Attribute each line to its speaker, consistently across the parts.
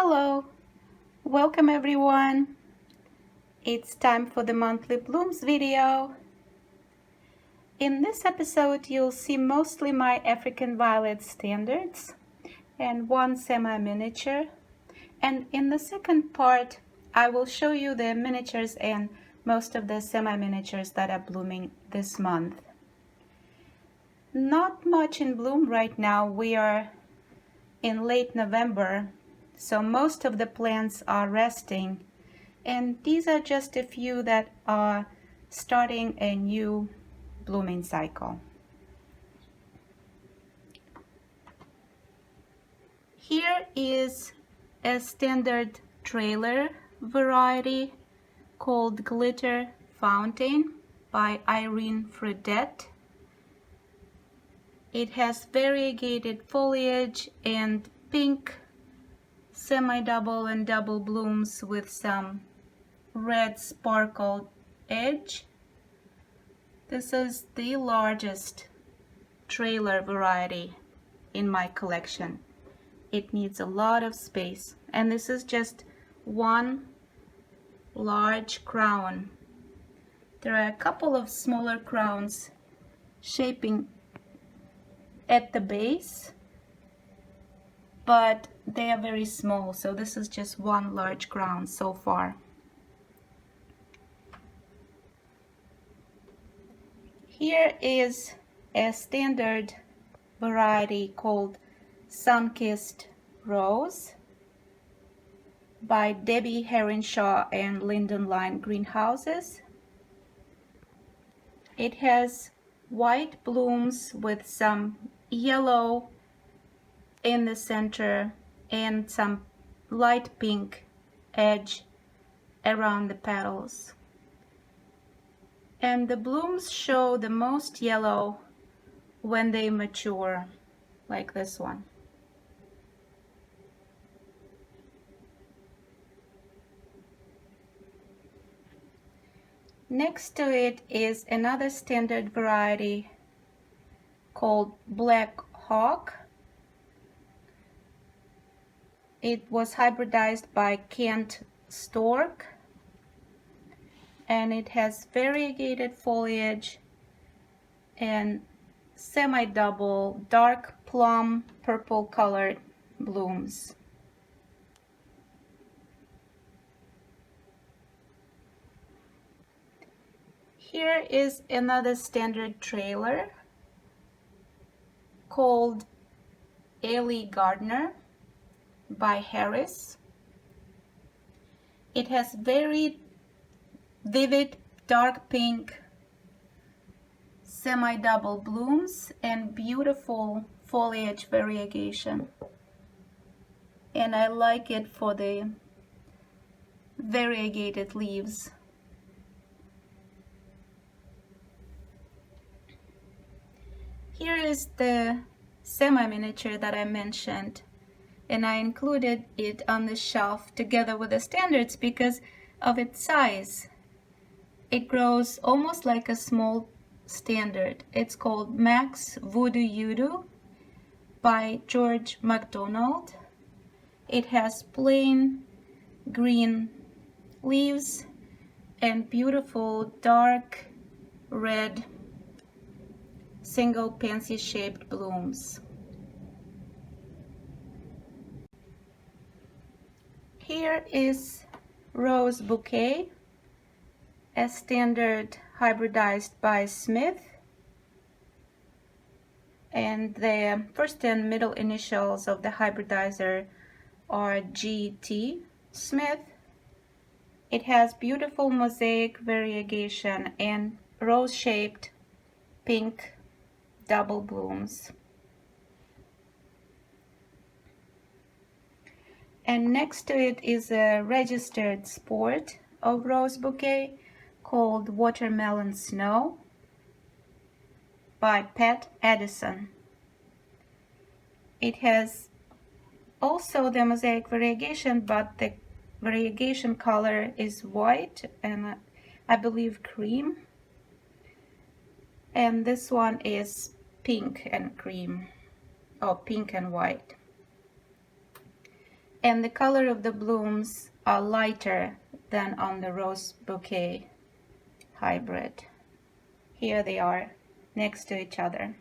Speaker 1: Hello, welcome everyone. It's time for the monthly blooms video. In this episode you'll see mostly my African violet standards and one semi-miniature, and in the second part I will show you the miniatures and most of the semi-miniatures that are blooming this month. Not much in bloom right now. We are in late November, so most of the plants are resting, and these are just a few that are starting a new blooming cycle. Here is a standard trailer variety called Glitter Fountain by Irene Fredette. It has variegated foliage and pink semi-double and double blooms with some red sparkled edge. This is the largest trailer variety in my collection. It needs a lot of space, and this is just one large crown. There are a couple of smaller crowns shaping at the base, but they are very small, so this is just one large crown so far. Here is a standard variety called Sunkissed Rose by Debbie Herinshaw and Linden Line Greenhouses. It has white blooms with some yellow in the center and some light pink edge around the petals. And the blooms show the most yellow when they mature, like this one. Next to it is another standard variety called Blackhawk. It was hybridized by Kent Stork, and it has variegated foliage and semi-double dark plum purple colored blooms. Here is another standard trailer called Ellie Gardner by Harris. It has very vivid dark pink semi-double blooms and beautiful foliage variegation, and I like it for the variegated leaves. Here is the semi-miniature that I mentioned, and I included it on the shelf together with the standards because of its size. It grows almost like a small standard. It's called Max Voodoo Yodoo by George MacDonald. It has plain green leaves and beautiful dark red single pansy shaped blooms. Here is Rose Bouquet, a standard hybridized by Smith, and the first and middle initials of the hybridizer are GT Smith. It has beautiful mosaic variegation and rose-shaped pink double blooms. And next to it is a registered sport of Rose Bouquet called Watermelon Snow by Pat Addison. It has also the mosaic variegation, but the variegation color is white and I believe cream, and this one is pink and cream, or pink and white. and the color of the blooms are lighter than on the Rose Bouquet hybrid. Here they are next to each other.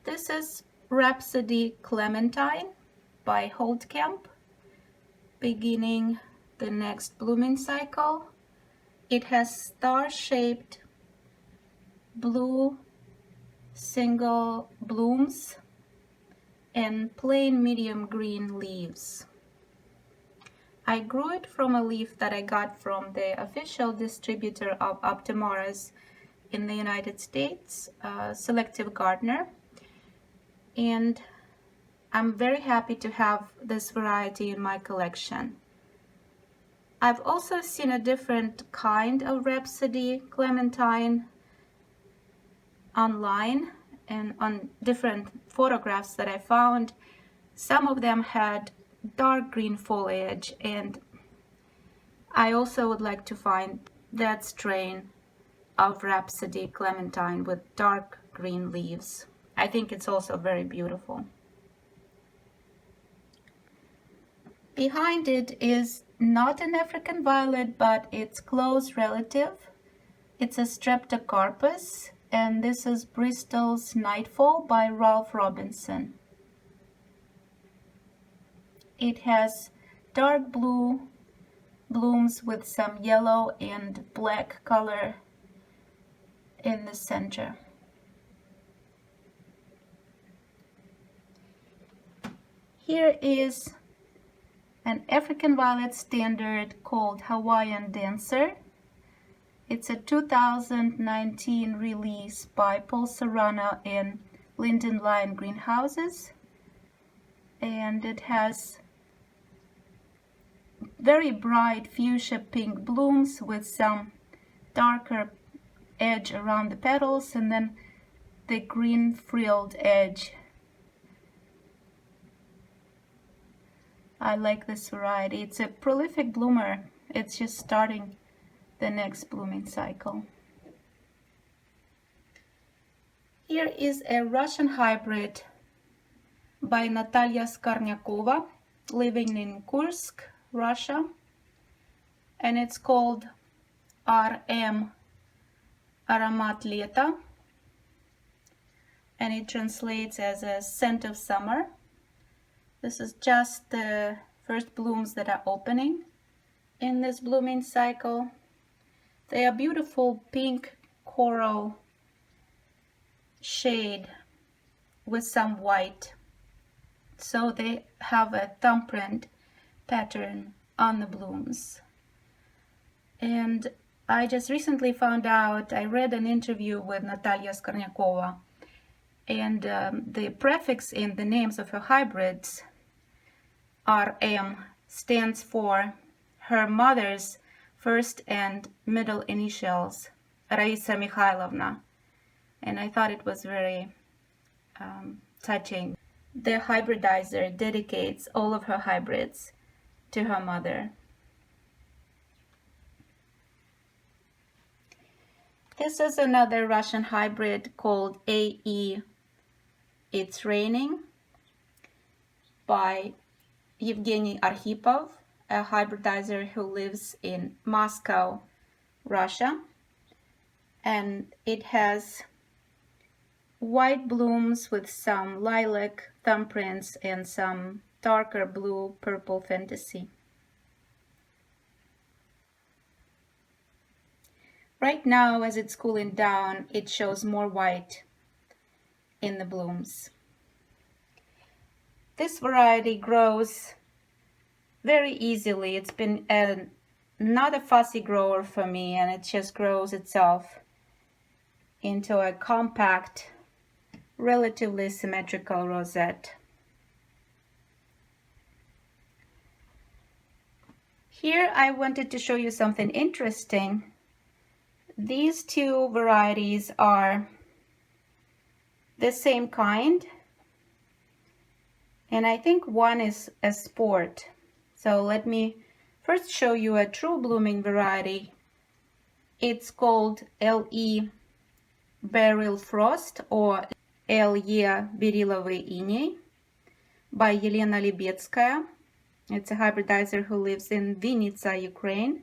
Speaker 1: This is Rhapsody Clementine by Holtkamp, beginning the next blooming cycle. It has star-shaped blue single blooms and plain medium green leaves. I grew it from a leaf that I got from the official distributor of Optimaras in the United States, Ellie Gardner, and I'm very happy to have this variety in my collection. I've also seen a different kind of Rhapsody Clementine online and on different photographs that I found. Some of them had dark green foliage, and I also would like to find that strain of Rhapsody Clementine with dark green leaves. I think it's also very beautiful. Behind it is not an African violet, but its close relative. It's a Streptocarpus, and this is Bristol's Nightfall by Ralph Robinson. It has dark blue blooms with some yellow and black color in the center. Here is an African violet standard called Hawaiian Dancer. It's a 2019 release by Paul Serrano and Linden Lion Greenhouses, and it has very bright fuchsia pink blooms with some darker edge around the petals, and then the green frilled edge. I like this variety. It's a prolific bloomer. It's just starting the next blooming cycle. Here is a Russian hybrid by Natalia Skarnyakova, living in Kursk, Russia, and it's called RM-Aromat Leta, and it translates as a scent of summer. This is just the first blooms that are opening in this blooming cycle. They are beautiful pink coral shade with some white. So they have a thumbprint pattern on the blooms. And I just recently found out, I read an interview with Natalia Skarnyakova, and the prefix in the names of her hybrids, RM, stands for her mother's first and middle initials, Raisa Mikhailovna, and I thought it was very touching. The hybridizer dedicates all of her hybrids to her mother. This is another Russian hybrid called AE It's Raining by Evgeny Arkhipov, a hybridizer who lives in Moscow, Russia, and it has white blooms with some lilac thumbprints and some darker blue purple fantasy. Right now, as it's cooling down, it shows more white in the blooms. This variety grows very easily. It's been not a fussy grower for me, and it just grows itself into a compact, relatively symmetrical rosette. Here I wanted to show you something interesting. These two varieties are the same kind, and I think one is a sport. So let me first show you a true blooming variety. It's called LE-Beryl Frost, or LE-Beryl Frost by Yelena Libetskaya. It's a hybridizer who lives in Vinnytsia, Ukraine.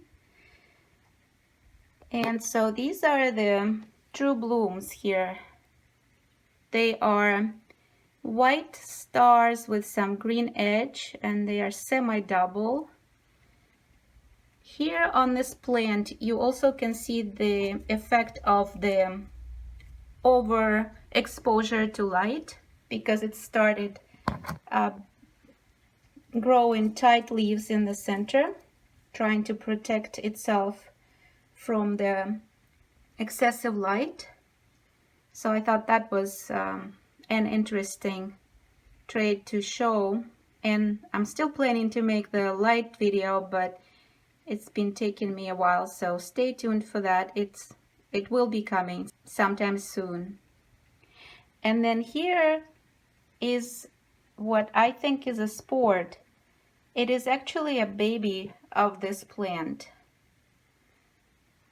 Speaker 1: And so these are the true blooms here. They are white stars with some green edge, and they are semi-double. Here on this plant, you also can see the effect of the overexposure to light, because it started growing tight leaves in the center, trying to protect itself from the excessive light. So I thought that was an interesting trait to show, and I'm still planning to make the light video, but it's been taking me a while, so stay tuned for that. It will be coming sometime soon. And then here is what I think is a sport. It is actually a baby of this plant,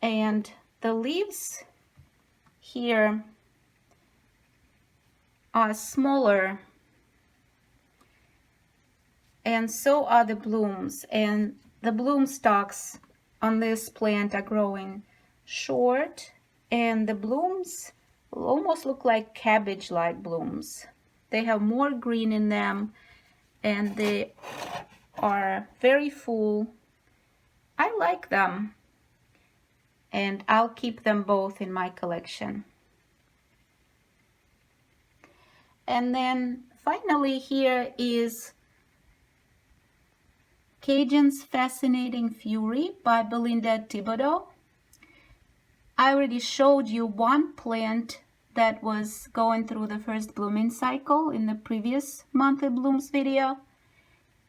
Speaker 1: and the leaves here are smaller, and so are the blooms, and the bloom stalks on this plant are growing short, and the blooms almost look like cabbage-like blooms. They have more green in them, and they are very full. I like them, and I'll keep them both in my collection. And then finally here is Cajun's Fascinating Fury by Belinda Thibodeau. I already showed you one plant that was going through the first blooming cycle in the previous monthly blooms video.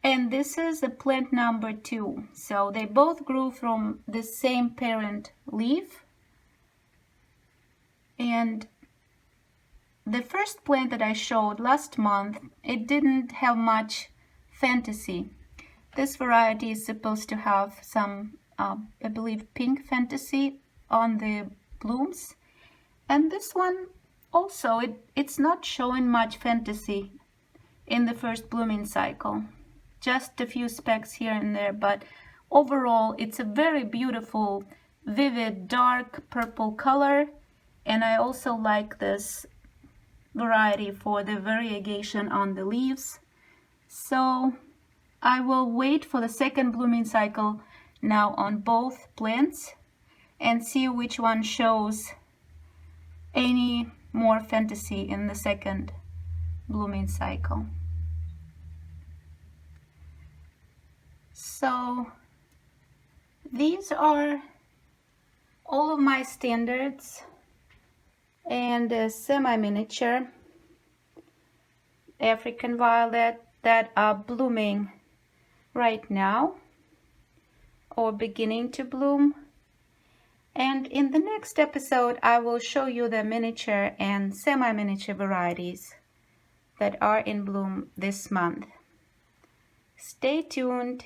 Speaker 1: And this is the plant number 2. So they both grew from the same parent leaf. And the first plant that I showed last month, it didn't have much fantasy. This variety is supposed to have some, I believe, pink fantasy on the blooms. And this one also, it's not showing much fantasy in the first blooming cycle. Just a few specks here and there, but overall it's a very beautiful, vivid, dark purple color. And I also like this variety for the variegation on the leaves. So I will wait for the second blooming cycle now on both plants and see which one shows any more fantasy in the second blooming cycle. So these are all of my standards and semi-miniature African violet that are blooming right now or beginning to bloom. And in the next episode, I will show you the miniature and semi-miniature varieties that are in bloom this month. Stay tuned.